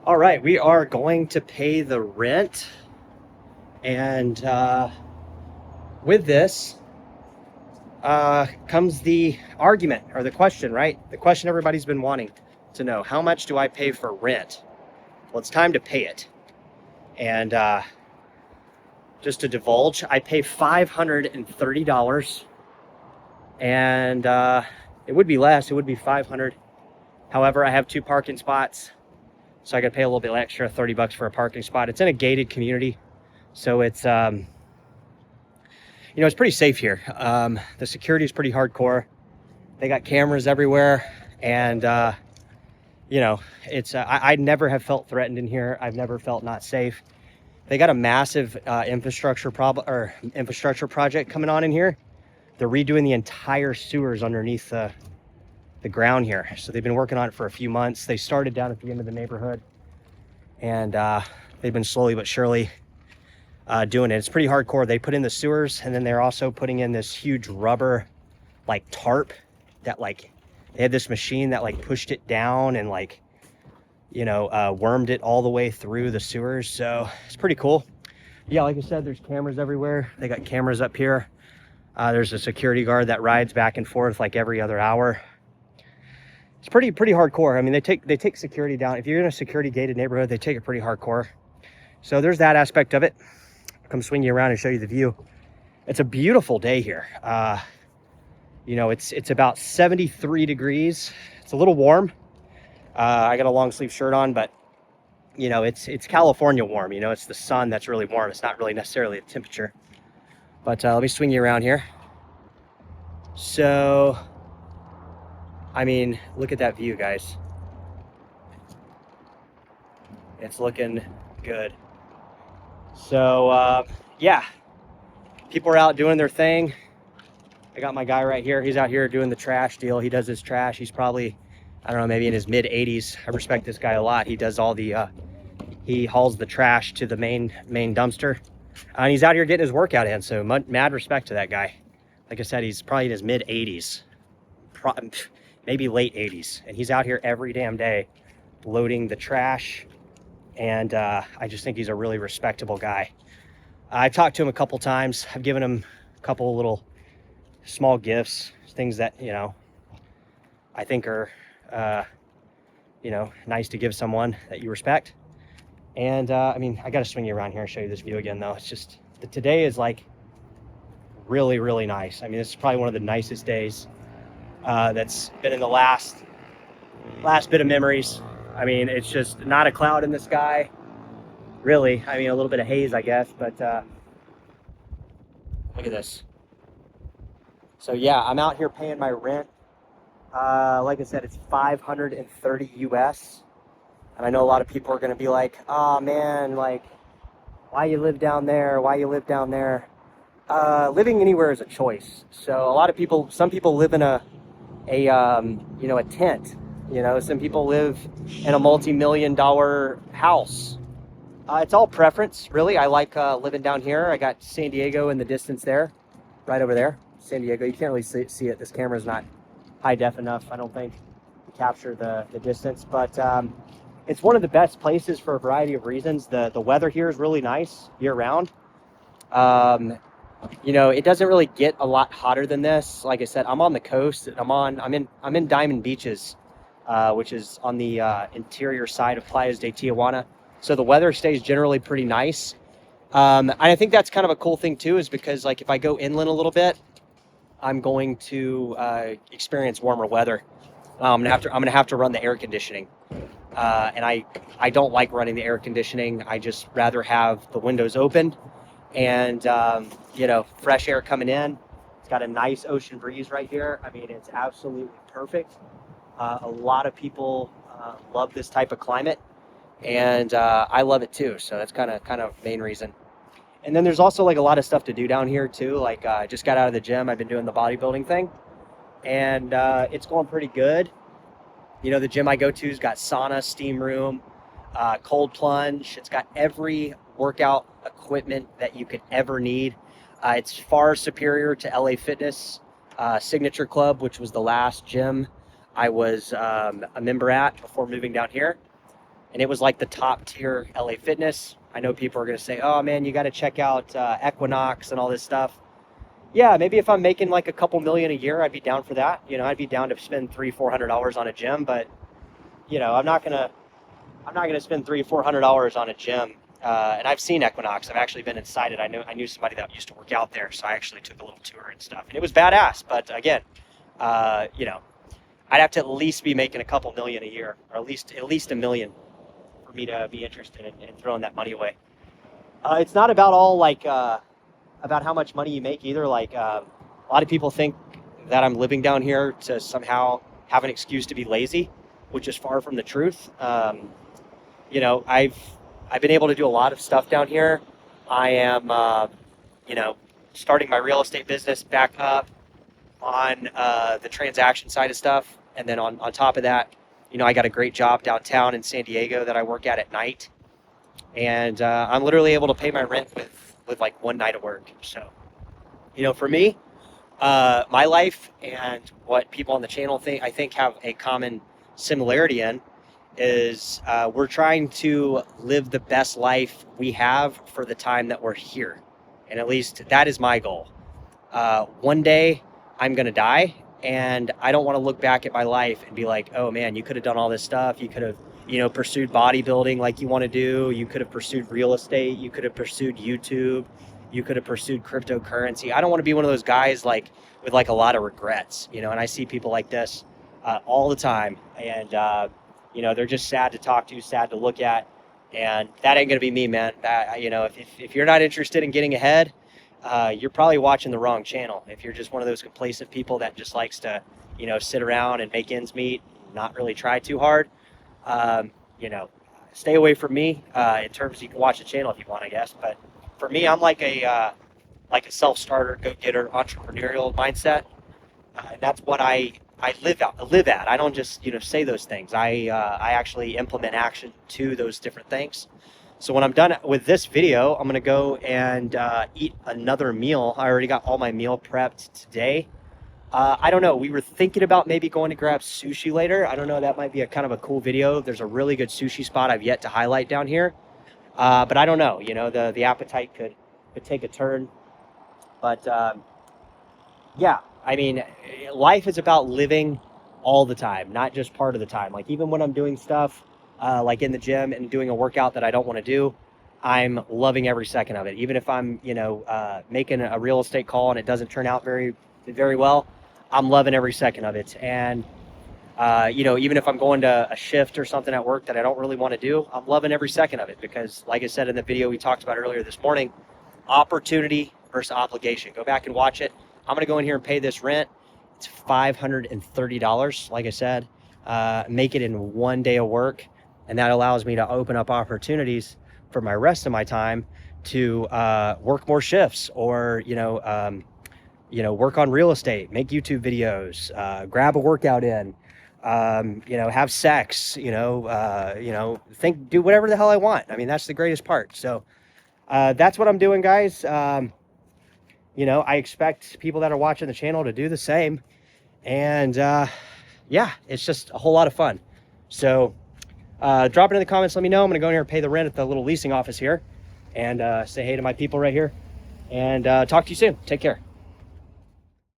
All right, we are going to pay the rent. And with this comes the argument or the question, right? The question everybody's been wanting to know. How much do I pay for rent? Well, it's time to pay it. And just to divulge, I pay $530. And it would be less. It would be 500. However, I have 2 parking spots. So I got to pay a little bit extra, $30 for a parking spot. It's in a gated community. So it's, it's pretty safe here. The security is pretty hardcore. They got cameras everywhere. And, I never have felt threatened in here. I've never felt not safe. They got a massive infrastructure project coming on in here. They're redoing the entire sewers underneath the ground here. So they've been working on it for a few months. They started down at the end of the neighborhood. And they've been slowly but surely doing it. It's pretty hardcore. They put in the sewers, and then they're also putting in this huge rubber like tarp that they had this machine that pushed it down and wormed it all the way through the sewers. So it's pretty cool. Yeah, like I said, there's cameras everywhere. They got cameras up here. There's a security guard that rides back and forth like every other hour. It's pretty hardcore. I mean, they take security down. If you're in a security gated neighborhood, they take it pretty hardcore. So there's that aspect of it. Come swing you around and show you the view. It's a beautiful day here. It's about 73 degrees. It's a little warm. I got a long sleeve shirt on, but it's California warm. It's the sun that's really warm. It's not really necessarily the temperature. But let me swing you around here. So, I mean, look at that view, guys. It's looking good. So, yeah, people are out doing their thing. I got my guy right here. He's out here doing the trash deal. He does his trash. He's probably, I don't know, maybe in his mid 80s. I respect this guy a lot. He does all the, he hauls the trash to the main dumpster. And he's out here getting his workout in. So mad respect to that guy. Like I said, he's probably in his mid 80s, maybe late 80s. And he's out here every damn day loading the trash. And I just think he's a really respectable guy. I've talked to him a couple times. I've given him a couple little small gifts, things that, I think are, nice to give someone that you respect. And I got to swing you around here and show you this view again, though. It's just, today is really, really nice. I mean, this is probably one of the nicest days that's been in the last bit of memories. I mean, it's just not a cloud in the sky, really. I mean, a little bit of haze, I guess, but look at this. So yeah, I'm out here paying my rent. Like I said, it's $530 US. And I know a lot of people are going to be like, oh man, why you live down there? Why you live down there? Living anywhere is a choice. So a lot of people, some people live in a tent. Some people live in a multi-million-dollar house. It's all preference, really. I like living down here. I got San Diego in the distance there, right over there. San Diego. You can't really see it. This camera's not high def enough, I don't think, to capture the distance. But it's one of the best places for a variety of reasons. The weather here is really nice year round. It doesn't really get a lot hotter than this. Like I said, I'm on the coast. I'm in Diamond Beaches, which is on the interior side of Playas de Tijuana. So the weather stays generally pretty nice. And I think that's kind of a cool thing too, is because if I go inland a little bit, I'm going to experience warmer weather. I'm gonna have to run the air conditioning, and I don't like running the air conditioning. I just rather have the windows open and fresh air coming in. It's got a nice ocean breeze right here. I mean, it's absolutely perfect. A lot of people love this type of climate, and I love it too. So that's kind of main reason. And then there's also a lot of stuff to do down here too. I just got out of the gym. I've been doing the bodybuilding thing, and it's going pretty good. The gym I go to's got sauna, steam room, cold plunge. It's got every workout equipment that you could ever need. It's far superior to LA Fitness Signature Club, which was the last gym I was a member at before moving down here. and it was like the top tier LA Fitness. I know people are going to say, oh man, you got to check out Equinox and all this stuff. Yeah, maybe if I'm making like a couple million a year, I'd be down for that. You know, I'd be down to spend $300-400 on a gym, but you know, I'm not gonna spend $300-400 on a gym. And I've seen Equinox. I've actually been inside it. I knew somebody that used to work out there, so I actually took a little tour and stuff, and it was badass. But again, you know, I'd have to at least be making a couple million a year, or at least $1 million for me to be interested in throwing that money away. It's not about all like about how much money you make either. Like a lot of people think that I'm living down here to somehow have an excuse to be lazy, which is far from the truth. You know, I've been able to do a lot of stuff down here. I am, you know, starting my real estate business back up on the transaction side of stuff. And then on top of that, you know, I got a great job downtown in San Diego that I work at night. And I'm literally able to pay my rent with like one night of work. So, you know, for me, my life and what people on the channel think, I think have a common similarity in is we're trying to live the best life we have for the time that we're here. And at least that is my goal. One day I'm going to die, and I don't want to look back at my life and be like, oh man, you could have done all this stuff. You could have, you know, pursued bodybuilding like you want to do. You could have pursued real estate. You could have pursued YouTube. You could have pursued cryptocurrency. I don't want to be one of those guys like with like a lot of regrets, you know, and I see people like this all the time. And, you know, they're just sad to talk to, sad to look at. And that ain't going to be me, man. That, you know, if you're not interested in getting ahead, you're probably watching the wrong channel. If you're just one of those complacent people that just likes to, you know, sit around and make ends meet, not really try too hard, you know, stay away from me. In terms of, you can watch the channel if you want, I guess. But for me, I'm like a self-starter, go-getter, entrepreneurial mindset. And that's what I live at. I don't just, you know, say those things. I actually implement action to those different things. So when I'm done with this video, I'm gonna go and eat another meal. I already got all my meal prepped today. I don't know, we were thinking about maybe going to grab sushi later. I don't know, that might be a kind of a cool video. There's a really good sushi spot I've yet to highlight down here. But I don't know, you know, the appetite could take a turn. But yeah, I mean, life is about living all the time, not just part of the time. Like even when I'm doing stuff like in the gym and doing a workout that I don't want to do, I'm loving every second of it. Even if I'm, you know, making a real estate call and it doesn't turn out very, very well, I'm loving every second of it. And, you know, even if I'm going to a shift or something at work that I don't really want to do, I'm loving every second of it because, like I said in the video we talked about earlier this morning, opportunity versus obligation. Go back and watch it. I'm going to go in here and pay this rent. It's $530, like I said. Make it in one day of work. And that allows me to open up opportunities for my rest of my time to work more shifts or, you know, work on real estate, make YouTube videos, grab a workout in, you know, have sex, you know, do whatever the hell I want. I mean, that's the greatest part. So that's what I'm doing, guys. You know, I expect people that are watching the channel to do the same. And yeah, it's just a whole lot of fun. So drop it in the comments. Let me know. I'm going to go in here and pay the rent at the little leasing office here and say hey to my people right here and talk to you soon. Take care.